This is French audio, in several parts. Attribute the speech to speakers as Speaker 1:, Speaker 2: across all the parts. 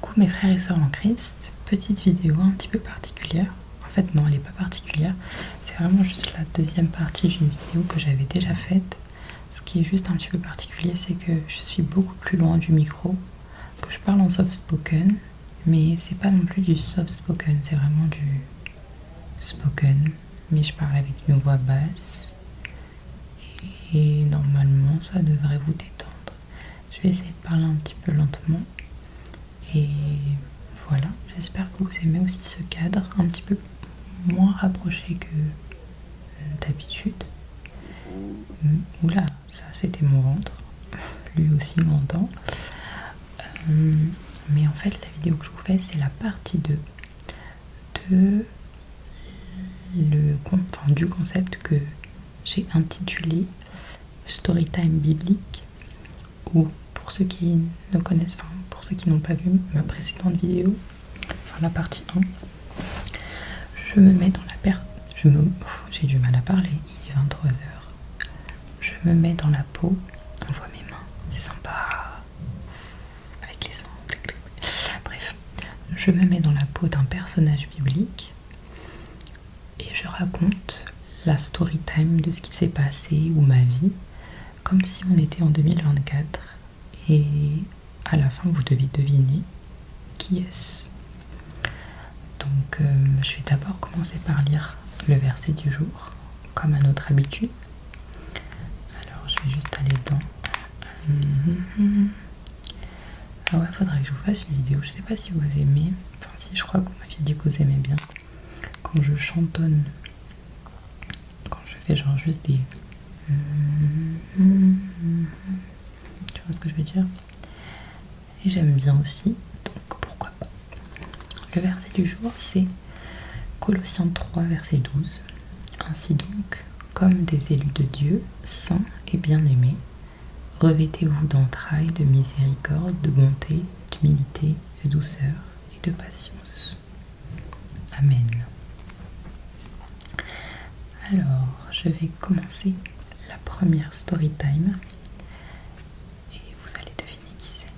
Speaker 1: Coucou mes frères et sœurs en Christ, petite vidéo un petit peu particulière. En fait non, elle n'est pas particulière, c'est vraiment juste la deuxième partie d'une vidéo que j'avais déjà faite. Ce qui est juste un petit peu particulier, c'est que je suis beaucoup plus loin du micro, que je parle en soft spoken, mais c'est pas non plus du soft spoken, c'est vraiment du spoken, mais je parle avec une voix basse et normalement ça devrait vous détendre. Je vais essayer de parler un petit peu lentement. Et voilà, j'espère que vous aimez aussi ce cadre, un petit peu moins rapproché que d'habitude. Oula, ça c'était mon ventre, lui aussi m'entend. Mais en fait, la vidéo que je vous fais, c'est la partie 2 du concept que j'ai intitulé Storytime biblique, ou pour ceux qui ne connaissent, pour ceux qui n'ont pas vu ma précédente vidéo, la partie 1, je me mets dans j'ai du mal à parler, il est 23h. Je me mets dans la peau, on voit mes mains, c'est sympa, avec les ongles. Bref, je me mets dans la peau d'un personnage biblique et je raconte la story time de ce qui s'est passé ou ma vie, comme si on était en 2024. Et à la fin, vous devez deviner qui est-ce. Donc, je vais d'abord commencer par lire le verset du jour, comme à notre habitude. Alors, je vais juste aller dans... Ah ouais, faudrait que je vous fasse une vidéo. Je sais pas si vous aimez. Enfin, si, je crois que vous m'aviez dit que vous aimez bien. Quand je chantonne, quand je fais genre juste des... Tu vois ce que je veux dire? Et j'aime bien aussi, donc pourquoi pas. Le verset du jour, c'est Colossiens 3, verset 12. Ainsi donc, comme des élus de Dieu, saints et bien-aimés, revêtez-vous d'entrailles, de miséricorde, de bonté, d'humilité, de douceur et de patience. Amen. Alors, je vais commencer la première story time. Et vous allez deviner qui c'est.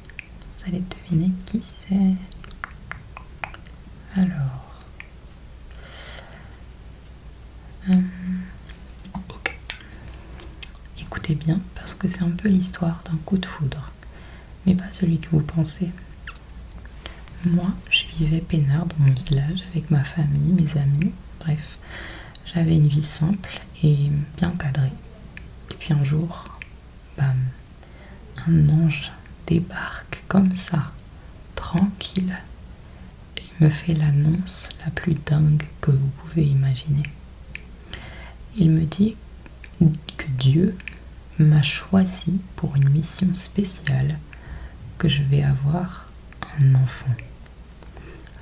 Speaker 1: Vous allez deviner qui c'est. Alors... ok. Écoutez bien, parce que c'est un peu l'histoire d'un coup de foudre. Mais pas celui que vous pensez. Moi, je vivais peinard dans mon village avec ma famille, mes amis. Bref, j'avais une vie simple et bien cadrée. Et puis un jour, bam, un ange débarque comme ça, tranquille. Il me fait l'annonce la plus dingue que vous pouvez imaginer. Il me dit que Dieu m'a choisi pour une mission spéciale, que je vais avoir un enfant.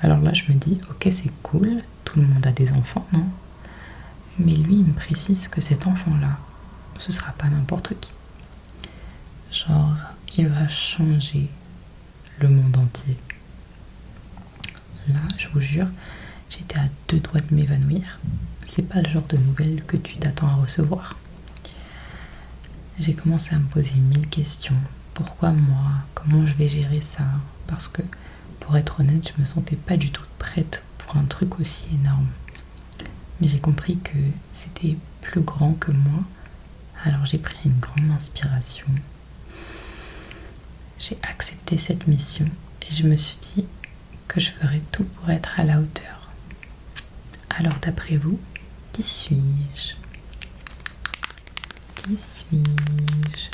Speaker 1: Alors là, je me dis, ok, c'est cool, tout le monde a des enfants, non? Mais lui, il me précise que cet enfant-là, ce sera pas n'importe qui. Genre, il va changer le monde entier. Là, je vous jure, j'étais à 2 doigts de m'évanouir. C'est pas le genre de nouvelles que tu t'attends à recevoir. J'ai commencé à me poser 1000 questions. Pourquoi moi? Comment je vais gérer ça? Parce que, pour être honnête, je me sentais pas du tout prête pour un truc aussi énorme. Mais j'ai compris que c'était plus grand que moi. Alors j'ai pris une grande inspiration. J'ai accepté cette mission et je me suis dit que je ferais tout pour être à la hauteur. Alors d'après vous, qui suis-je? Qui suis-je?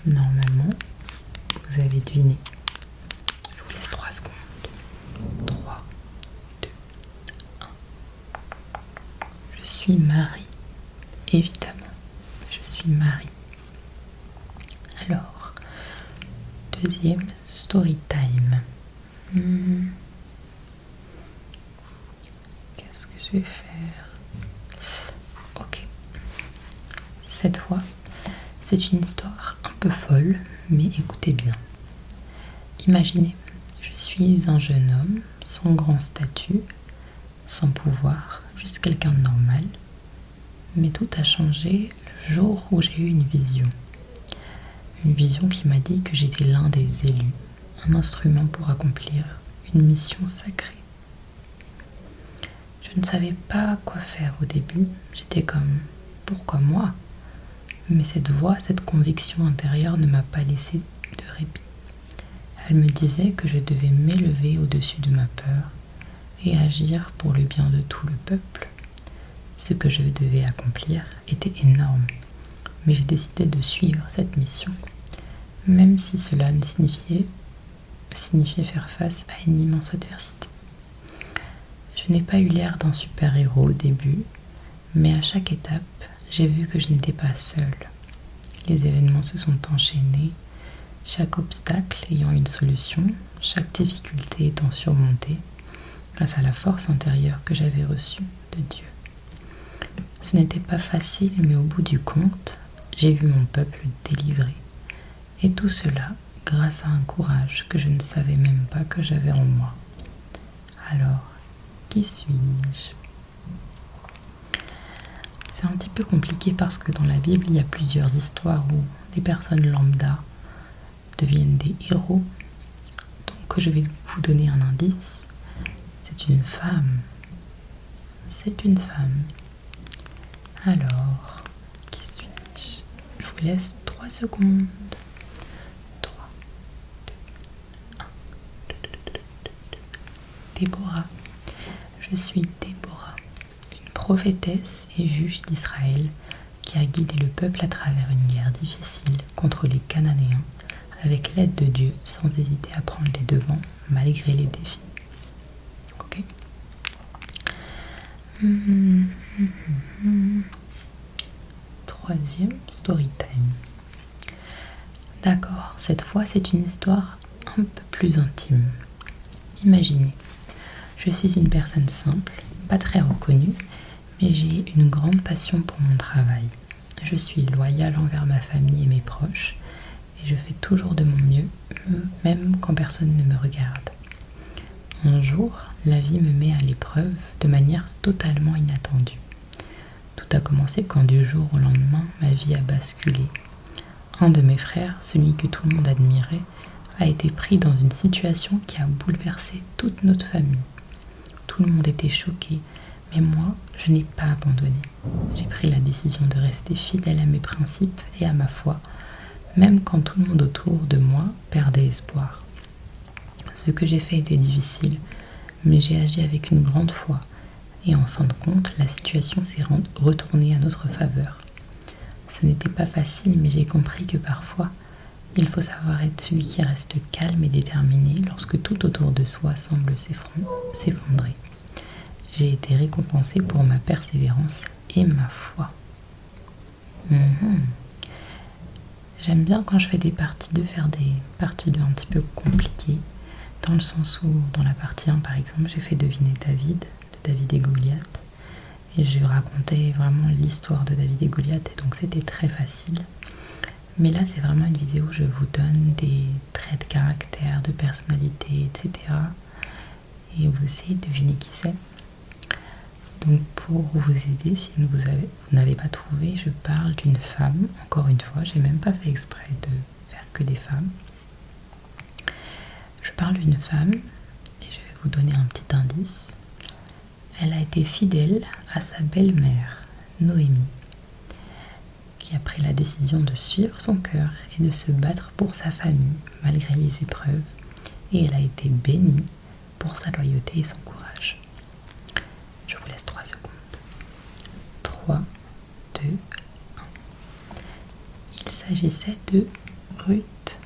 Speaker 1: Normalement, vous avez deviné. Je vous laisse 3 secondes. 3, 2, 1. Je suis Marie. Évidemment, je suis Marie. Alors, deuxième story time. Qu'est-ce que je vais faire? Ok. Cette fois, c'est une histoire un peu folle, mais écoutez bien. Imaginez, je suis un jeune homme sans grand statut, sans pouvoir, juste quelqu'un de normal. Mais tout a changé le jour où j'ai eu une vision. Une vision qui m'a dit que j'étais l'un des élus, un instrument pour accomplir une mission sacrée. Je ne savais pas quoi faire au début. J'étais comme, pourquoi moi? Mais cette voix, cette conviction intérieure ne m'a pas laissé de répit. Elle me disait que je devais m'élever au-dessus de ma peur et agir pour le bien de tout le peuple. Ce que je devais accomplir était énorme, mais j'ai décidé de suivre cette mission, même si cela ne signifiait faire face à une immense adversité. Je n'ai pas eu l'air d'un super-héros au début, mais à chaque étape, j'ai vu que je n'étais pas seule. Les événements se sont enchaînés, chaque obstacle ayant une solution, chaque difficulté étant surmontée, grâce à la force intérieure que j'avais reçue de Dieu. Ce n'était pas facile, mais au bout du compte, j'ai vu mon peuple délivré. Et tout cela grâce à un courage que je ne savais même pas que j'avais en moi. Alors, qui suis-je? C'est un petit peu compliqué parce que dans la Bible, il y a plusieurs histoires où des personnes lambda deviennent des héros. Donc je vais vous donner un indice. C'est une femme. C'est une femme. Alors, qui suis-je? Je vous laisse 3 secondes. 3, 2, 1. Déborah. Je suis Déborah, une prophétesse et juge d'Israël qui a guidé le peuple à travers une guerre difficile contre les Cananéens avec l'aide de Dieu sans hésiter à prendre les devants malgré les défis. Ok. Troisième story time. D'accord, cette fois c'est une histoire un peu plus intime. Imaginez, je suis une personne simple, pas très reconnue, mais j'ai une grande passion pour mon travail. Je suis loyale envers ma famille et mes proches, et je fais toujours de mon mieux, même quand personne ne me regarde. Un jour, la vie me met à l'épreuve de manière totalement inattendue. Tout a commencé quand du jour au lendemain, ma vie a basculé. Un de mes frères, celui que tout le monde admirait, a été pris dans une situation qui a bouleversé toute notre famille. Tout le monde était choqué, mais moi, je n'ai pas abandonné. J'ai pris la décision de rester fidèle à mes principes et à ma foi, même quand tout le monde autour de moi perdait espoir. Ce que j'ai fait était difficile, mais j'ai agi avec une grande foi, et en fin de compte, la situation s'est retournée à notre faveur. Ce n'était pas facile, mais j'ai compris que parfois, il faut savoir être celui qui reste calme et déterminé lorsque tout autour de soi semble s'effondrer. J'ai été récompensée pour ma persévérance et ma foi. J'aime bien quand je fais des parties 2 faire des parties 2 un petit peu compliquées, dans le sens où dans la partie 1 par exemple j'ai fait deviner David, de David et Goliath, et je racontais vraiment l'histoire de David et Goliath, et donc c'était très facile. Mais là c'est vraiment une vidéo où je vous donne des traits de caractère, de personnalité, etc. Et vous essayez de deviner qui c'est. Donc pour vous aider, si vous n'avez pas trouvé, je parle d'une femme, encore une fois, j'ai même pas fait exprès de faire que des femmes. Je parle d'une femme et je vais vous donner un petit indice. Elle a été fidèle à sa belle-mère, Noémie, qui a pris la décision de suivre son cœur et de se battre pour sa famille malgré les épreuves, et elle a été bénie pour sa loyauté et son courage. Je vous laisse 3 secondes. 3, 2, 1. Il s'agissait de Ruth.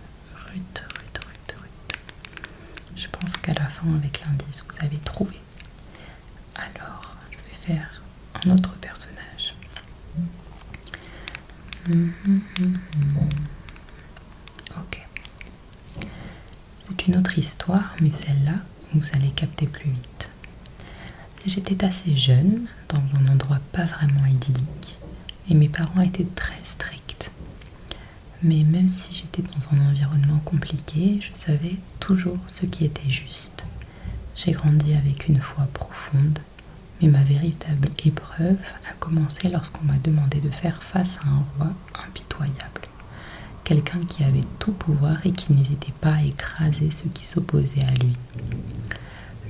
Speaker 1: Je pense qu'à la fin, avec l'indice, vous avez trouvé. Alors, je vais faire un autre personnage. Ok. C'est une autre histoire, mais celle-là, vous allez capter plus vite. J'étais assez jeune, dans un endroit pas vraiment idyllique, et mes parents étaient très stricts. Mais même si j'étais dans un environnement compliqué, je savais toujours ce qui était juste. J'ai grandi avec une foi profonde, mais ma véritable épreuve a commencé lorsqu'on m'a demandé de faire face à un roi impitoyable, quelqu'un qui avait tout pouvoir et qui n'hésitait pas à écraser ceux qui s'opposaient à lui.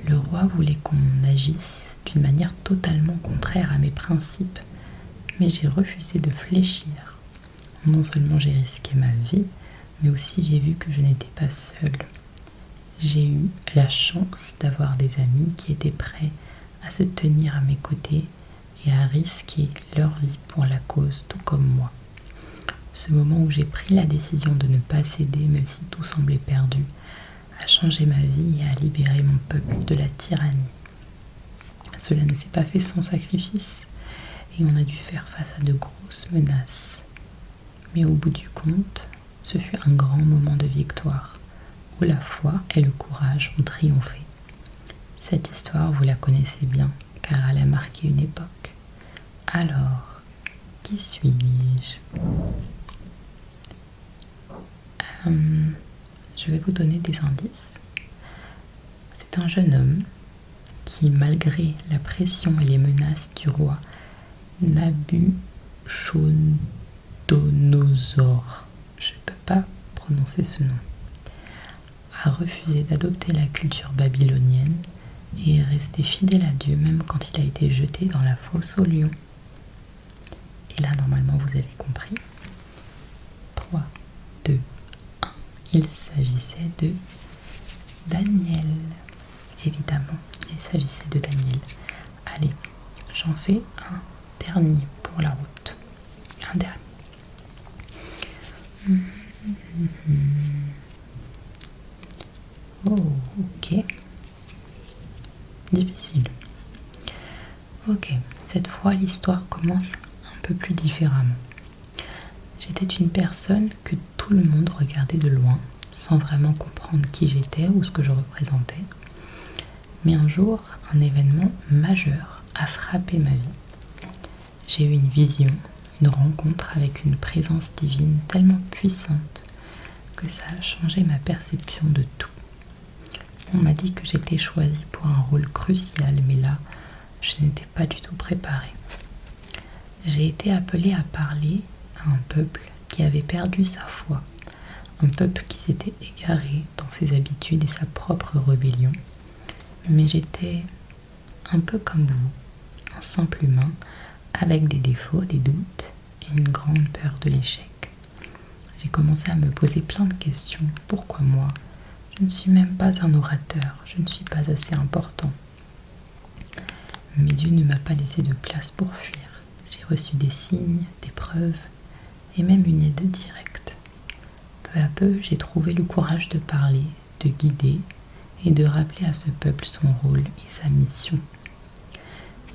Speaker 1: Le roi voulait qu'on agisse d'une manière totalement contraire à mes principes, mais j'ai refusé de fléchir. Non seulement j'ai risqué ma vie, mais aussi j'ai vu que je n'étais pas seule. J'ai eu la chance d'avoir des amis qui étaient prêts à se tenir à mes côtés et à risquer leur vie pour la cause, tout comme moi. Ce moment où j'ai pris la décision de ne pas céder, même si tout semblait perdu, a changé ma vie et a libéré mon peuple de la tyrannie. Cela ne s'est pas fait sans sacrifice et on a dû faire face à de grosses menaces. Mais au bout du compte, ce fut un grand moment de victoire, où la foi et le courage ont triomphé. Cette histoire, vous la connaissez bien, car elle a marqué une époque. Alors, qui suis-je? Je vais vous donner des indices. C'est un jeune homme qui, malgré la pression et les menaces du roi Nabuchodonosor, je ne peux pas prononcer ce nom, a refusé d'adopter la culture babylonienne et est resté fidèle à Dieu même quand il a été jeté dans la fosse aux lions. Et là, normalement, vous avez compris. 3, 2, 1. Il s'agissait de Daniel. Évidemment, il s'agissait de Daniel. Allez, j'en fais un dernier pour la route. Un dernier. Oh, ok. Difficile. Ok, cette fois l'histoire commence un peu plus différemment. J'étais une personne que tout le monde regardait de loin, sans vraiment comprendre qui j'étais ou ce que je représentais. Mais un jour, un événement majeur a frappé ma vie. J'ai eu une vision, une rencontre avec une présence divine tellement puissante que ça a changé ma perception de tout. On m'a dit que j'étais choisie pour un rôle crucial, mais là, je n'étais pas du tout préparée. J'ai été appelée à parler à un peuple qui avait perdu sa foi, un peuple qui s'était égaré dans ses habitudes et sa propre rébellion. Mais j'étais un peu comme vous, un simple humain, avec des défauts, des doutes et une grande peur de l'échec. J'ai commencé à me poser plein de questions. Pourquoi moi ? Je ne suis même pas un orateur, je ne suis pas assez important. Mais Dieu ne m'a pas laissé de place pour fuir. J'ai reçu des signes, des preuves et même une aide directe. Peu à peu, j'ai trouvé le courage de parler, de guider et de rappeler à ce peuple son rôle et sa mission.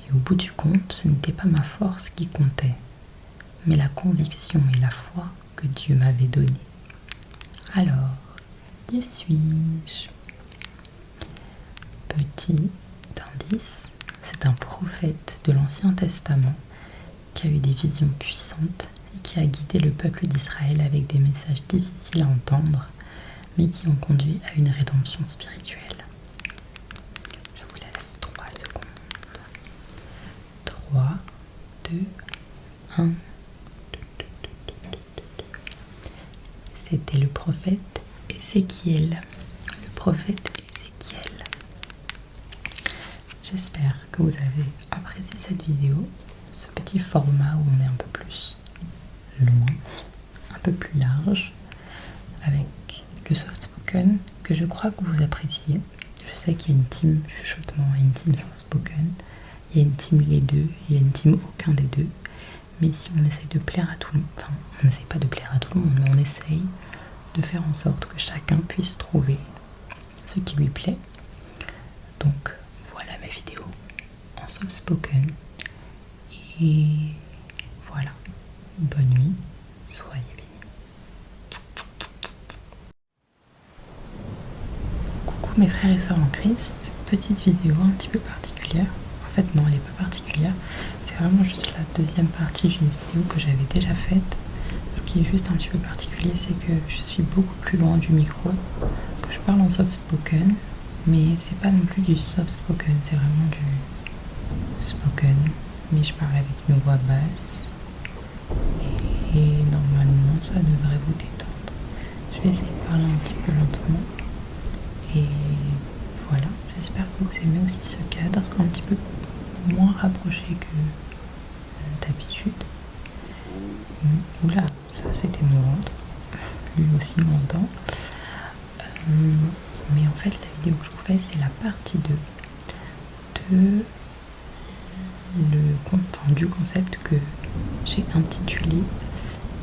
Speaker 1: Et au bout du compte, ce n'était pas ma force qui comptait, mais la conviction et la foi que Dieu m'avait donnée. Alors, qui suis-je? Petit indice, c'est un prophète de l'Ancien Testament qui a eu des visions puissantes et qui a guidé le peuple d'Israël avec des messages difficiles à entendre, mais qui ont conduit à une rédemption spirituelle. Je vous laisse 3 secondes. 3, 2, 1. C'était le prophète Ézéchiel. Le prophète Ézéchiel. J'espère que vous avez apprécié cette vidéo, ce petit format où on est un peu plus loin, un peu plus large, avec le soft spoken que je crois que vous appréciez. Je sais qu'il y a une team chuchotement et une team soft spoken, il y a une team les deux, il y a une team aucun des deux. Mais si on essaye de plaire à tout le monde, enfin on n'essaye pas de plaire à tout le monde, mais on essaye de faire en sorte que chacun puisse trouver ce qui lui plaît. Donc voilà mes vidéos en soft spoken. Et voilà, bonne nuit, soyez bénis. Coucou mes frères et sœurs en Christ, petite vidéo un petit peu particulière. En fait non, elle n'est pas particulière, c'est vraiment juste la deuxième partie d'une vidéo que j'avais déjà faite. Ce qui est juste un petit peu particulier, c'est que je suis beaucoup plus loin du micro, que je parle en soft spoken, mais c'est pas non plus du soft spoken, c'est vraiment du spoken, mais je parle avec une voix basse et normalement ça devrait vous détendre. vais essayer de parler un petit peu lentement. Et voilà, j'espère que vous aimez aussi ce cadre, un petit peu moins rapproché que d'habitude. Oula, ça c'était mon ventre. Lui aussi m'entend. Mais en fait, la vidéo que je vous fais, c'est la partie 2 du concept que j'ai intitulé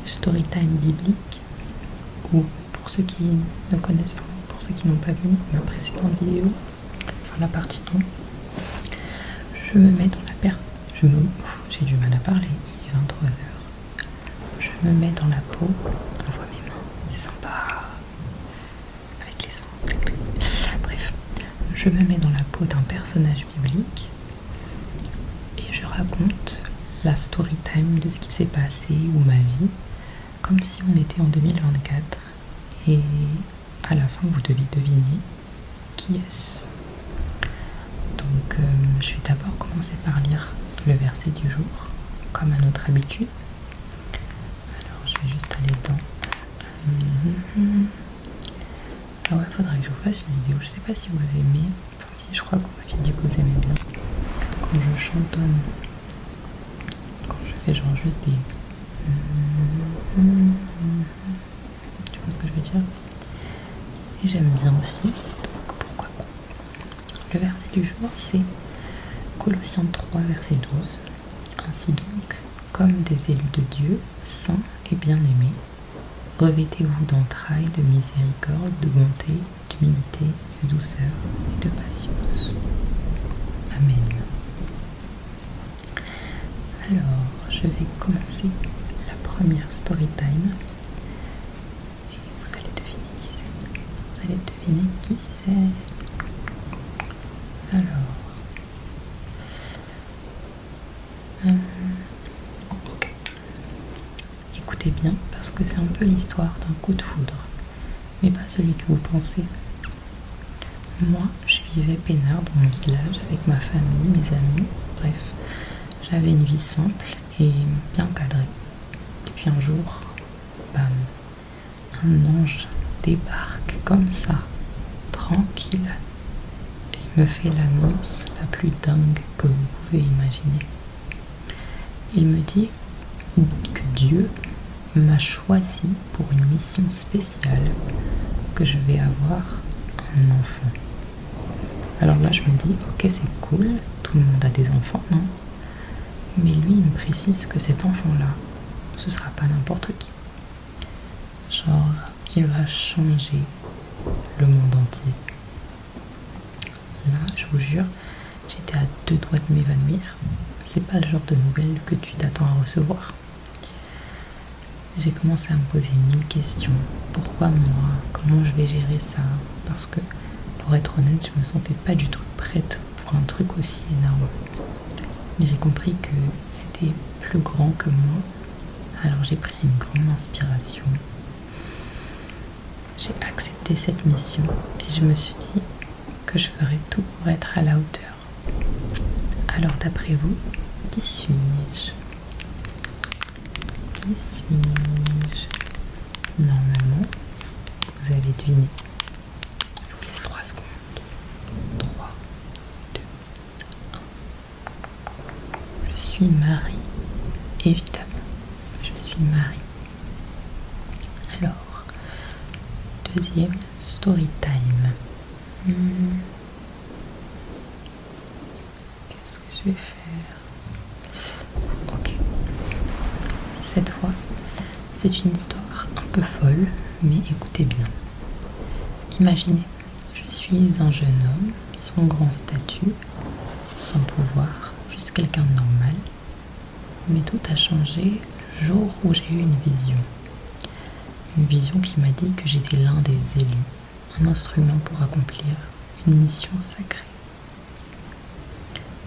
Speaker 1: Storytime biblique, ou pour ceux qui ne connaissent pas, pour ceux qui n'ont pas vu ma précédente vidéo, enfin la partie 1, je me mets dans la j'ai du mal à parler, il est 23h. Je me mets dans la peau, on voit mes mains, c'est sympa, avec les sons. Bref, je me mets dans la peau d'un personnage biblique et je raconte la story time de ce qui s'est passé ou ma vie, comme si on était en 2024, et à la fin vous devez deviner qui est-ce. Donc je vais d'abord commencer par lire le verset du jour, comme à notre habitude. Alors je vais juste aller dans... Ah ouais, faudrait que je vous fasse une vidéo, je sais pas si vous aimez, enfin si, je crois que vous m'aviez dit que vous aimez bien quand je chantonne, quand je fais genre juste des... Tu vois ce que je veux dire? Et j'aime bien aussi, donc pourquoi pas. Le verset du jour, c'est Colossiens 3, verset 12. Ainsi donc, comme des élus de Dieu, saints et bien-aimés, revêtez-vous d'entrailles, de miséricorde, de bonté, d'humilité, de douceur et de patience. Amen. Alors, je vais commencer la première story time. Et vous allez deviner qui c'est. Vous allez deviner qui c'est. Alors... ok. Écoutez bien, parce que c'est un peu l'histoire d'un coup de foudre, mais pas celui que vous pensez. Moi, je vivais peinard dans mon village avec ma famille, mes amis, bref, j'avais une vie simple et bien cadrée. Et puis un jour, bam, un ange débarque comme ça, tranquille, et me fait l'annonce la plus dingue que vous pouvez imaginer. Il me dit que Dieu m'a choisi pour une mission spéciale, que je vais avoir un enfant. Alors là, je me dis, ok, c'est cool, tout le monde a des enfants, non? Mais lui, il me précise que cet enfant-là, ce sera pas n'importe qui. Genre, il va changer le monde entier. Là, je vous jure, j'étais à 2 doigts de m'évanouir. C'est pas le genre de nouvelles que tu t'attends à recevoir. J'ai commencé à me poser 1000 questions. Pourquoi moi? Comment je vais gérer ça? Parce que, pour être honnête, je me sentais pas du tout prête pour un truc aussi énorme. Mais j'ai compris que c'était plus grand que moi. Alors j'ai pris une grande inspiration. J'ai accepté cette mission et je me suis dit que je ferais tout pour être à la hauteur. Alors d'après vous, qui suis-je? Qui suis-je? Normalement, vous avez deviné. Je vous laisse 3 secondes. 3, 2, 1. Je suis Marie. Évidemment, je suis Marie. Alors, deuxième story time. Qu'est-ce que je vais faire? Ok. Cette fois, c'est une histoire un peu folle, mais écoutez bien. Imaginez, je suis un jeune homme sans grand statut, sans pouvoir, juste quelqu'un de normal. Mais tout a changé le jour où j'ai eu une vision. Une vision qui m'a dit que j'étais l'un des élus, un instrument pour accomplir une mission sacrée.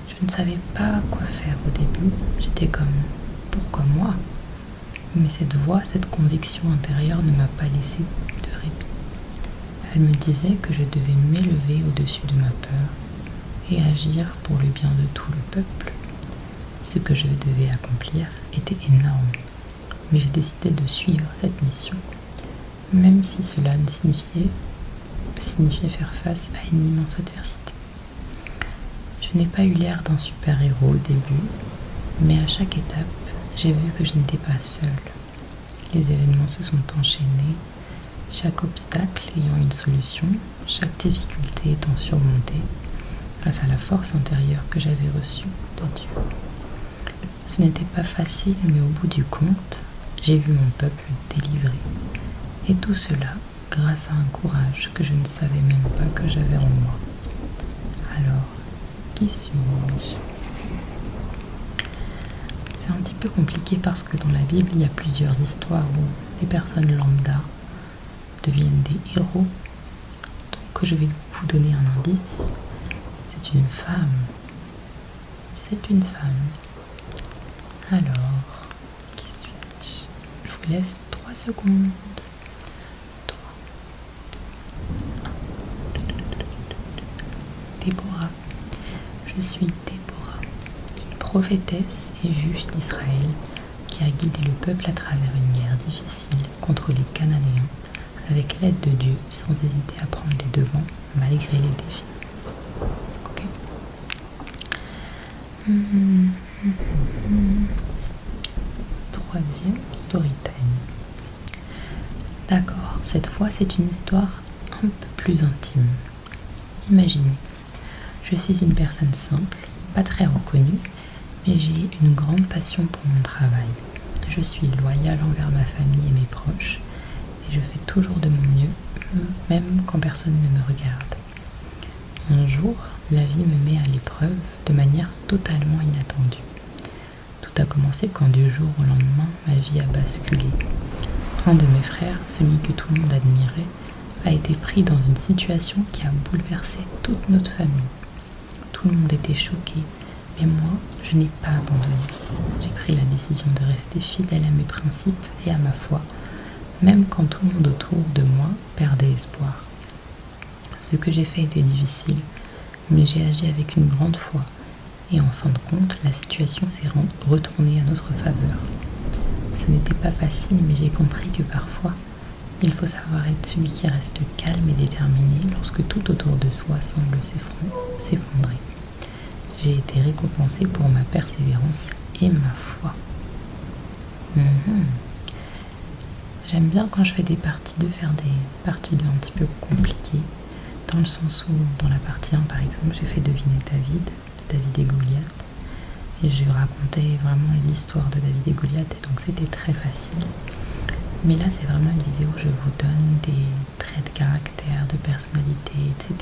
Speaker 1: Je ne savais pas quoi faire au début, j'étais comme « pourquoi moi ?» Mais cette voix, cette conviction intérieure ne m'a pas laissé de répit. Elle me disait que je devais m'élever au-dessus de ma peur et agir pour le bien de tout le peuple. Ce que je devais accomplir était énorme, mais j'ai décidé de suivre cette mission même si cela ne signifiait faire face à une immense adversité. Je n'ai pas eu l'air d'un super-héros au début, mais à chaque étape, j'ai vu que je n'étais pas seule. Les événements se sont enchaînés, chaque obstacle ayant une solution, chaque difficulté étant surmontée grâce à la force intérieure que j'avais reçue de Dieu. Ce n'était pas facile, mais au bout du compte, j'ai vu mon peuple délivré. Et tout cela grâce à un courage que je ne savais même pas que j'avais en moi. Alors, qui suis-je? C'est un petit peu compliqué parce que dans la Bible, il y a plusieurs histoires où des personnes lambda deviennent des héros. Donc je vais vous donner un indice. C'est une femme. C'est une femme. Alors, qui suis-je? Je vous laisse 3 secondes. 3, 2, 1. Déborah. Je suis Déborah, une prophétesse et juge d'Israël qui a guidé le peuple à travers une guerre difficile contre les Cananéens avec l'aide de Dieu sans hésiter à prendre les devants malgré les défis. Ok. Troisième story time. D'accord, cette fois c'est une histoire un peu plus intime. Imaginez, je suis une personne simple, pas très reconnue, mais j'ai une grande passion pour mon travail. Je suis loyale envers ma famille et mes proches, et je fais toujours de mon mieux, même quand personne ne me regarde. Un jour, la vie me met à l'épreuve de manière totalement inattendue. Tout a commencé quand du jour au lendemain, ma vie a basculé. Un de mes frères, celui que tout le monde admirait, a été pris dans une situation qui a bouleversé toute notre famille. Tout le monde était choqué, mais moi, je n'ai pas abandonné. J'ai pris la décision de rester fidèle à mes principes et à ma foi, même quand tout le monde autour de moi perdait espoir. Ce que j'ai fait était difficile, mais j'ai agi avec une grande foi, et en fin de compte, la situation s'est retournée à notre faveur. Ce n'était pas facile, mais j'ai compris que parfois, il faut savoir être celui qui reste calme et déterminé lorsque tout autour de soi semble s'effondrer. J'ai été récompensée pour ma persévérance et ma foi. J'aime bien quand je fais des parties 2 faire des parties 2 un petit peu compliquées, dans le sens où dans la partie 1 par exemple j'ai fait deviner David et Goliath, et je racontais vraiment l'histoire de David et Goliath, et donc c'était très facile. Mais là c'est vraiment une vidéo où je vous donne des traits de caractère, de personnalité, etc.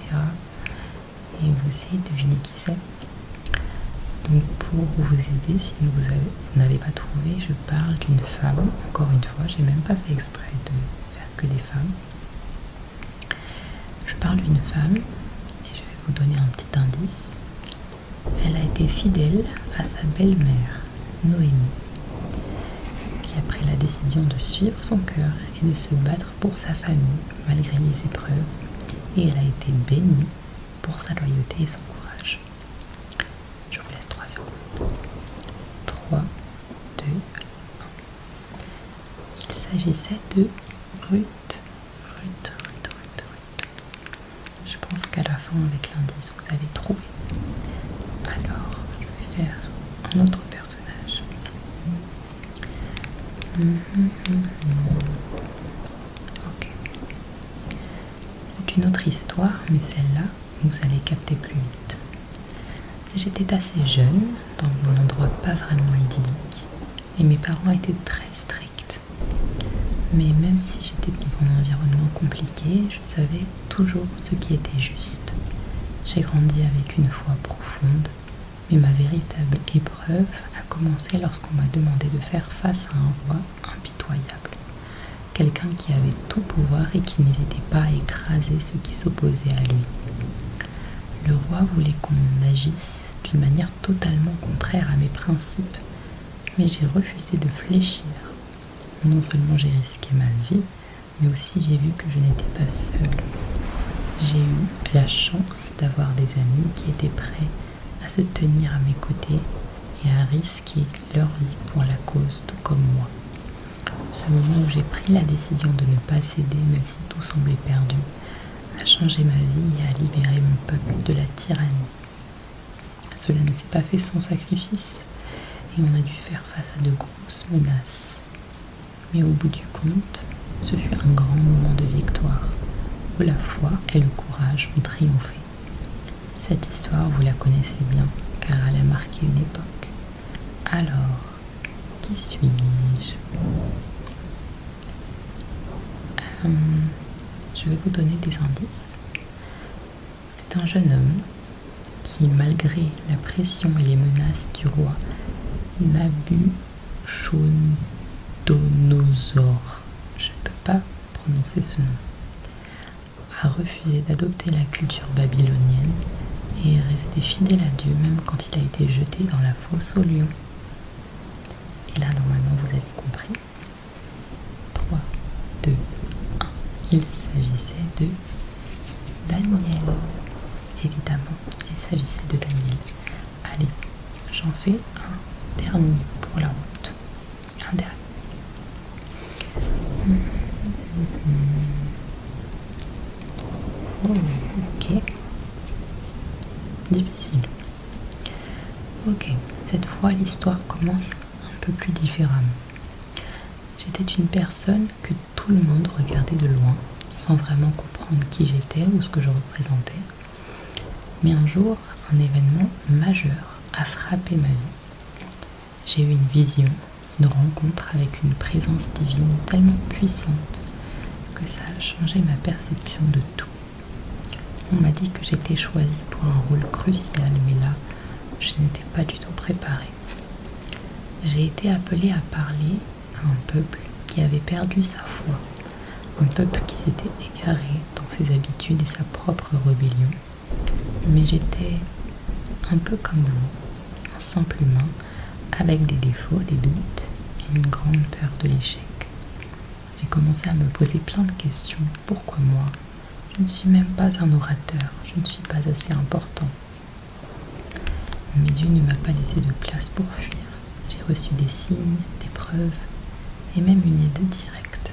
Speaker 1: Et vous essayez de deviner qui c'est. Donc pour vous aider, si vous n'avez pas trouvé, je parle d'une femme. Encore une fois, j'ai même pas fait exprès de faire que des femmes. Je parle d'une femme et je vais vous donner un petit indice. Elle a été fidèle à sa belle-mère, Noémie, qui a pris la décision de suivre son cœur et de se battre pour sa famille malgré les épreuves. Et elle a été bénie pour sa loyauté et son courage. Je vous laisse 3 secondes. 3, 2, 1. Il s'agissait de Ruth. Je pense qu'à la fin, avec l'indice, vous avez trouvé. Alors, je vais faire un autre personnage. Ok. C'est une autre histoire, mais celle-là, vous allez capter plus vite. J'étais assez jeune, dans un endroit pas vraiment idyllique, et mes parents étaient très stricts. Mais même si j'étais dans un environnement compliqué, je savais toujours ce qui était juste. J'ai grandi avec une foi profonde, mais ma véritable épreuve a commencé lorsqu'on m'a demandé de faire face à un roi impitoyable. Quelqu'un qui avait tout pouvoir et qui n'hésitait pas à écraser ceux qui s'opposaient à lui. Le roi voulait qu'on agisse d'une manière totalement contraire à mes principes, mais j'ai refusé de fléchir. Non seulement j'ai risqué ma vie, mais aussi j'ai vu que je n'étais pas seule. J'ai eu la chance d'avoir des amis qui étaient prêts à se tenir à mes côtés et à risquer leur vie pour la cause, tout comme moi. Ce moment où j'ai pris la décision de ne pas céder, même si tout semblait perdu, a changé ma vie et a libéré mon peuple de la tyrannie. Cela ne s'est pas fait sans sacrifice et on a dû faire face à de grosses menaces. Mais au bout du compte, ce fut un grand moment de victoire, où la foi et le courage ont triomphé. Cette histoire, vous la connaissez bien, car elle a marqué une époque. Alors, qui suis-je? Je vais vous donner des indices. C'est un jeune homme qui, malgré la pression et les menaces du roi Nabuchodonosor, je ne peux pas prononcer ce nom, a refusé d'adopter la culture babylonienne et est resté fidèle à Dieu même quand il a été jeté dans la fosse aux lions. Et là, normalement, vous avez compris. 3, 2, 1. Il s'agissait de Daniel. Évidemment, il s'agissait de Daniel. Allez, j'en fais un dernier pour la route. Un dernier. Oh, ok. Difficile. Ok, cette fois l'histoire commence un peu plus différemment. J'étais une personne que tout le monde regardait de loin, sans vraiment comprendre qui j'étais ou ce que je représentais. Mais un jour, un événement majeur a frappé ma vie. J'ai eu une vision, une rencontre avec une présence divine tellement puissante que ça a changé ma perception de tout. On m'a dit que j'étais choisie pour un rôle crucial, mais là, je n'étais pas du tout préparée. J'ai été appelée à parler à un peuple qui avait perdu sa foi, un peuple qui s'était égaré dans ses habitudes et sa propre rébellion. Mais j'étais un peu comme vous, un simple humain, avec des défauts, des doutes et une grande peur de l'échec. J'ai commencé à me poser plein de questions. Pourquoi moi? Je ne suis même pas un orateur, je ne suis pas assez important. Mais Dieu ne m'a pas laissé de place pour fuir. J'ai reçu des signes, des preuves et même une aide directe.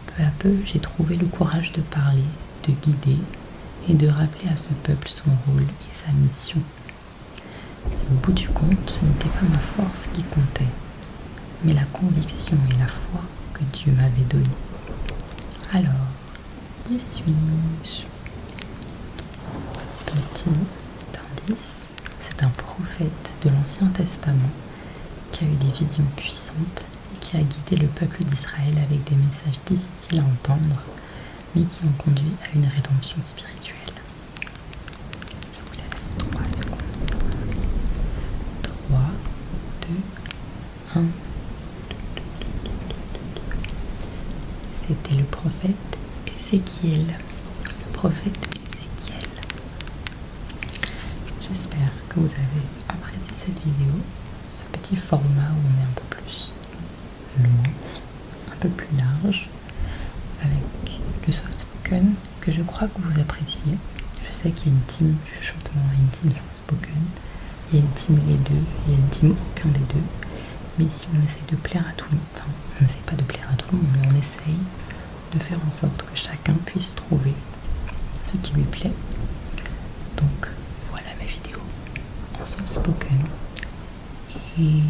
Speaker 1: Peu à peu, j'ai trouvé le courage de parler, de guider et de rappeler à ce peuple son rôle et sa mission. Et au bout du compte, ce n'était pas ma force qui comptait, mais la conviction et la foi que Dieu m'avait donnée. Alors, qui suis-je? Petit indice, c'est un prophète de l'Ancien Testament qui a eu des visions puissantes et qui a guidé le peuple d'Israël avec des messages difficiles à entendre, mais qui ont conduit à une rédemption spirituelle. Je vous laisse 3 secondes. 3, 2, 1. C'était le prophète Ézéchiel. Le prophète Ézéchiel. J'espère que vous avez apprécié cette vidéo, ce petit format où on est un peu plus loin, un peu plus large, avec le soft spoken que je crois que vous appréciez. Je sais qu'il y a une team chuchotement et une team soft spoken, il y a une team les deux, il y a une team aucun des deux. Mais ici on essaie de plaire à tout le monde, enfin on n'essaie pas de plaire à tout le monde, mais on essaye de faire en sorte que chacun puisse trouver ce qui lui plaît. Donc voilà mes vidéos en soft spoken et